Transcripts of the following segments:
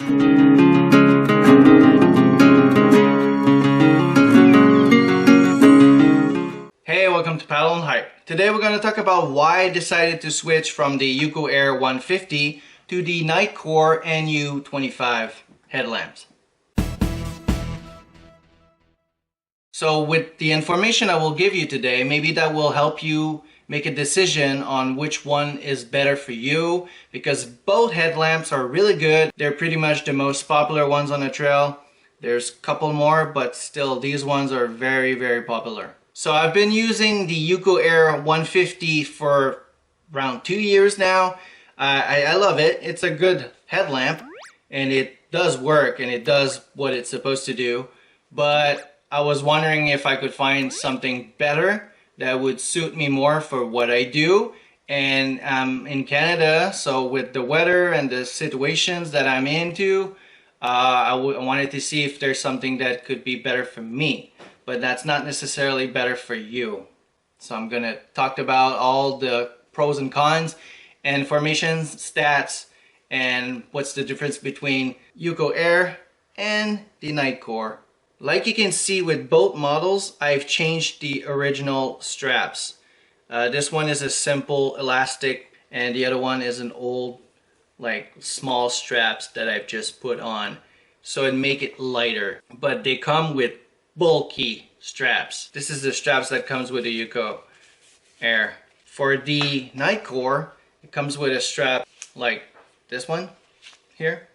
Hey, welcome to Paddle and Hype. Today we're going to talk about why I decided to switch from the UCO Air 150 to the Nitecore NU25 headlamps. So with the information I will give you today, maybe that will help you make a decision on which one is better for you, because both headlamps are really good. They're pretty much the most popular ones on the trail. There's a couple more, but still these ones are very, very popular. So I've been using the UCO Air 150 for around 2 years now. I love it. It's a good headlamp and it does work and it does what it's supposed to do. But I was wondering if I could find something better that would suit me more for what I do. And I'm in Canada, so with the weather and the situations that I'm into, I wanted to see if there's something that could be better for me. But that's not necessarily better for you. So I'm gonna talk about all the pros and cons and formations, stats, and what's the difference between UCO Air and the Nitecore. Like you can see with both models, I've changed the original straps. This one is a simple elastic and the other one is an old, like small straps that I've just put on. So it make it lighter, but they come with bulky straps. This is the straps that comes with the UCO Air. For the Nitecore, it comes with a strap like this one here.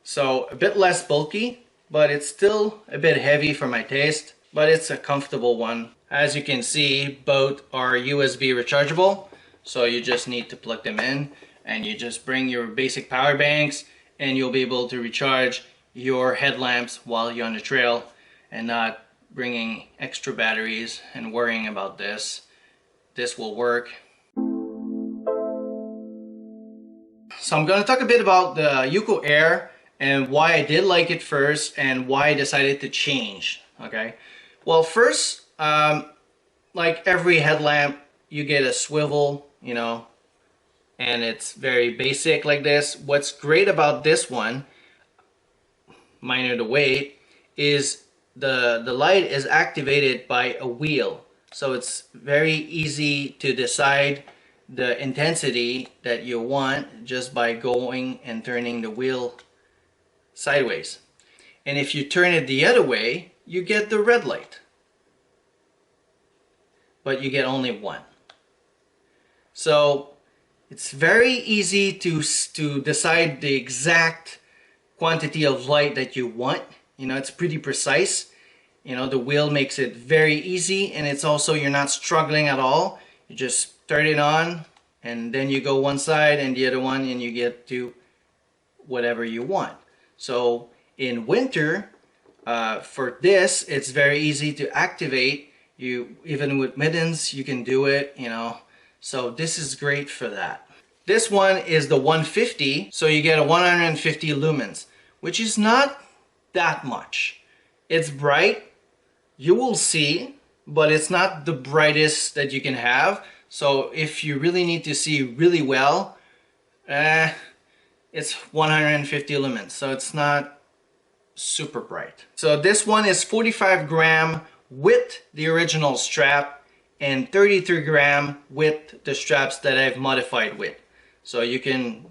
So a bit less bulky, but it's still a bit heavy for my taste, but it's a comfortable one. As you can see, both are USB rechargeable, so you just need to plug them in and you just bring your basic power banks and you'll be able to recharge your headlamps while you're on the trail and not bringing extra batteries and worrying about this. This will work. So I'm going to talk a bit about the UCO Air and why I did like it first and why I decided to change. Okay, well, first, like every headlamp, you get a swivel, you know, and it's very basic like this. What's great about this one, minor the weight, is the light is activated by a wheel. So it's very easy to decide the intensity that you want just by going and turning the wheel sideways. And if you turn it the other way, you get the red light. But you get only one. So it's very easy to decide the exact quantity of light that you want. You know, it's pretty precise. You know, the wheel makes it very easy, and it's also, you're not struggling at all. You just turn it on and then you go one side and the other one and you get to whatever you want. So in winter, for this, it's very easy to activate. You, even with mittens, you can do it, you know. So this is great for that. This one is the 150, so you get a 150 lumens, which is not that much. It's bright, you will see, but it's not the brightest that you can have. So if you really need to see really well, it's 150 lumens, so it's not super bright. So this one is 45 gram with the original strap and 33 gram with the straps that I've modified with. So you can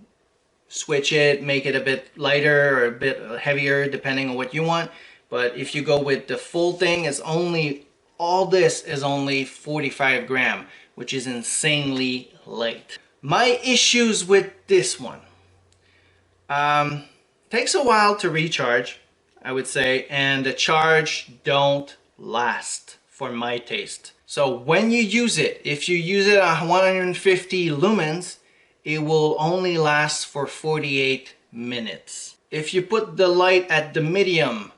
switch it, make it a bit lighter or a bit heavier depending on what you want. But if you go with the full thing, it's only, all this is only 45 gram, which is insanely light. My issues with this one. Takes a while to recharge, I would say, and the charge don't last for my taste. So when you use it, if you use it at 150 lumens, it will only last for 48 minutes. If you put the light at the medium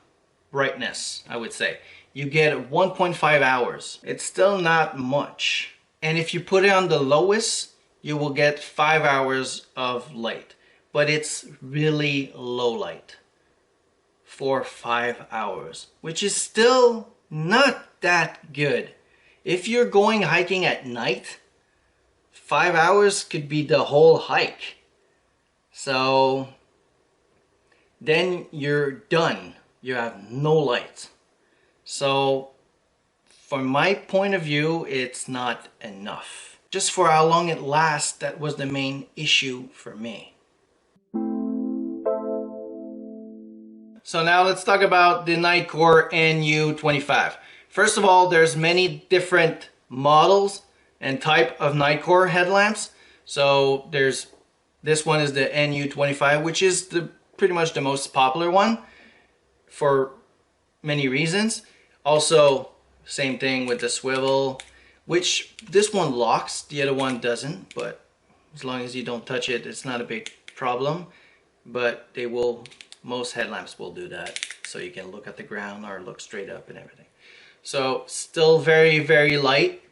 brightness, I would say, you get 1.5 hours. It's still not much. And if you put it on the lowest, you will get 5 hours of light. But it's really low light for 5 hours, which is still not that good. If you're going hiking at night, 5 hours could be the whole hike. So then you're done. You have no lights. So from my point of view, it's not enough. Just for how long it lasts, that was the main issue for me. So now let's talk about the Nitecore NU25. First of all, there's many different models and type of Nitecore headlamps. So this one is the NU25, which is pretty much the most popular one for many reasons. Also, same thing with the swivel, which this one locks, the other one doesn't, but as long as you don't touch it, it's not a big problem. But most headlamps will do that, so you can look at the ground or look straight up and everything. So still very, very light.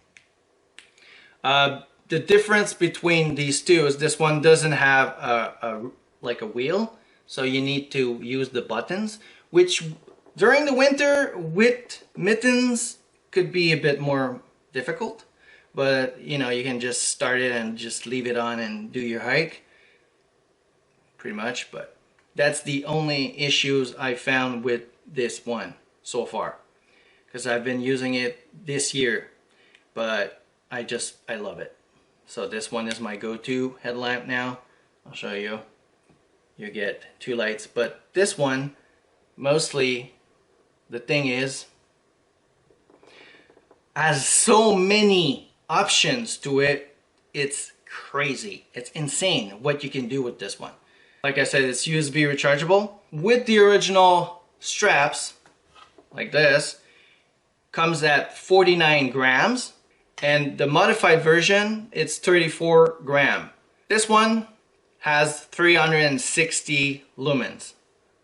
The difference between these two is this one doesn't have like a wheel, so you need to use the buttons, which during the winter with mittens could be a bit more difficult. But you know, you can just start it and just leave it on and do your hike pretty much. But that's the only issues I found with this one so far, because I've been using it this year, but I love it. So this one is my go-to headlamp now. I'll show you. You get 2 lights, but this one, mostly the thing is, has so many options to it. It's crazy. It's insane what you can do with this one. Like I said, it's USB rechargeable. With the original straps, like this, comes at 49 grams. And the modified version, it's 34 gram. This one has 360 lumens.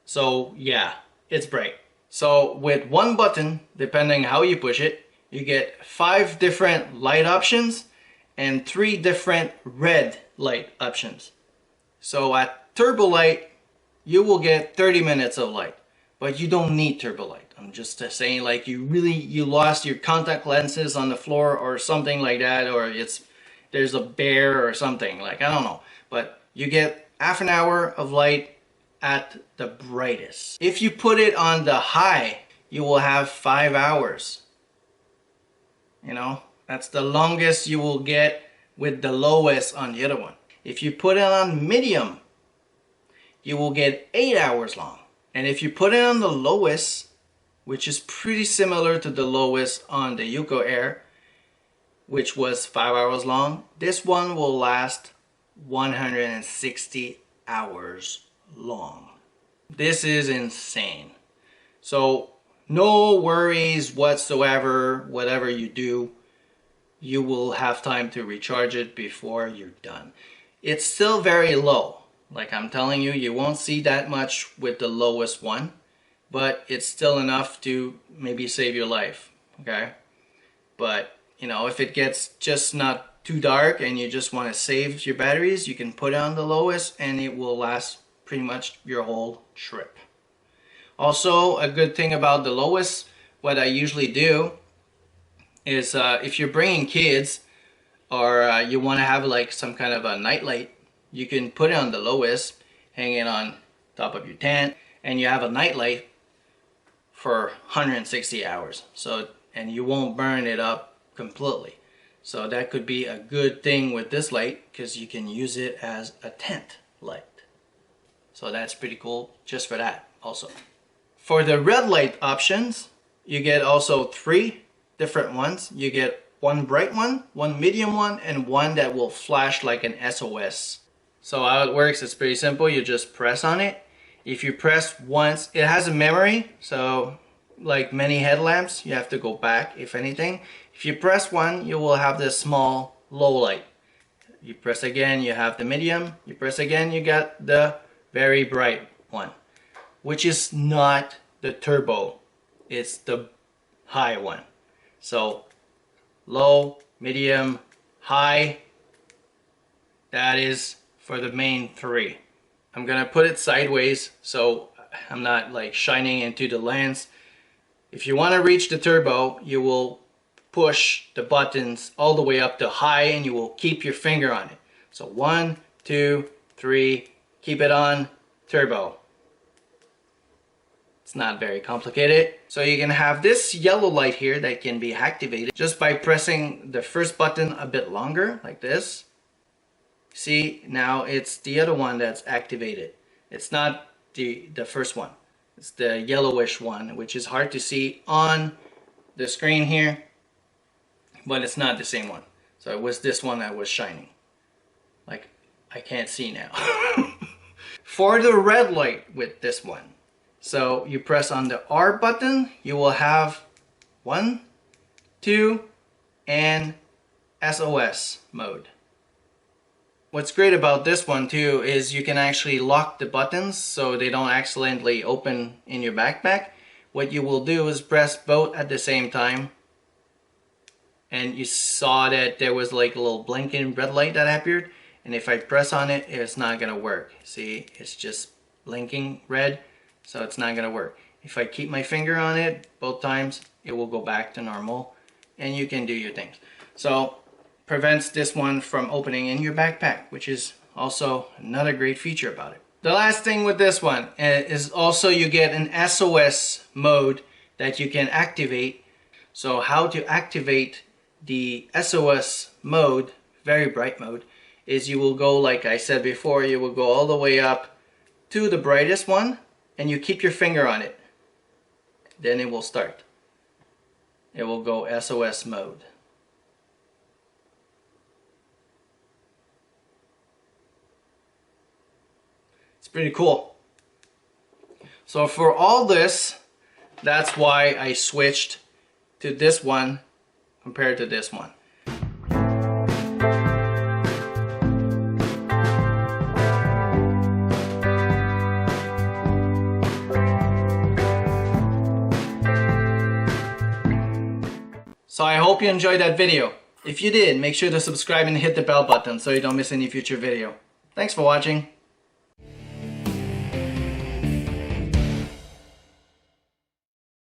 So yeah, it's bright. So with one button, depending how you push it, you get 5 different light options and 3 different red light options. So at turbo light, you will get 30 minutes of light, but you don't need turbo light. I'm just saying, like, you lost your contact lenses on the floor or something like that, or there's a bear or something, like, I don't know. But you get half an hour of light at the brightest. If you put it on the high, you will have 5 hours. You know, that's the longest you will get with the lowest on the other one. If you put it on medium, you will get 8 hours long. And if you put it on the lowest, which is pretty similar to the lowest on the Yuko Air, which was 5 hours long, this one will last 160 hours long. This is insane. So no worries whatsoever. Whatever you do, you will have time to recharge it before you're done. It's still very low. Like I'm telling you, you won't see that much with the lowest one, but it's still enough to maybe save your life, okay? But, you know, if it gets just not too dark and you just want to save your batteries, you can put it on the lowest and it will last pretty much your whole trip. Also, a good thing about the lowest, what I usually do is if you're bringing kids or you want to have like some kind of a night light, you can put it on the lowest, hang it on top of your tent, and you have a night light for 160 hours. So, and you won't burn it up completely. So that could be a good thing with this light, because you can use it as a tent light. So that's pretty cool just for that also. For the red light options, you get also 3 different ones. You get one bright one, one medium one, and one that will flash like an SOS. So how it works is pretty simple. You just press on it. If you press once, it has a memory. So like many headlamps, you have to go back if anything. If you press one, you will have this small low light. You press again, you have the medium. You press again, you got the very bright one, which is not the turbo. It's the high one. So low, medium, high, that is for the main 3. I'm gonna put it sideways so I'm not like shining into the lens. If you want to reach the turbo, you will push the buttons all the way up to high and you will keep your finger on it. So 1, 2, 3, keep it on, turbo. It's not very complicated. So you can have this yellow light here that can be activated just by pressing the first button a bit longer, like this. See, now it's the other one that's activated. It's not the first one. It's the yellowish one, which is hard to see on the screen here, but it's not the same one. So it was this one that was shining. Like, I can't see now. For the red light with this one, so you press on the R button, you will have 1, 2, and SOS mode. What's great about this one too is you can actually lock the buttons so they don't accidentally open in your backpack. What you will do is press both at the same time, and you saw that there was like a little blinking red light that appeared, and if I press on it, it's not gonna work. See, it's just blinking red, so it's not gonna work. If I keep my finger on it both times, it will go back to normal and you can do your things. So prevents this one from opening in your backpack, which is also another great feature about it. The last thing with this one is also you get an SOS mode that you can activate. So how to activate the SOS mode, very bright mode, is you will go, like I said before, you will go all the way up to the brightest one and you keep your finger on it. Then it will start. It will go SOS mode. It's pretty cool. So for all this, that's why I switched to this one compared to this one. So I hope you enjoyed that video. If you did, make sure to subscribe and hit the bell button so you don't miss any future video. Thanks for watching.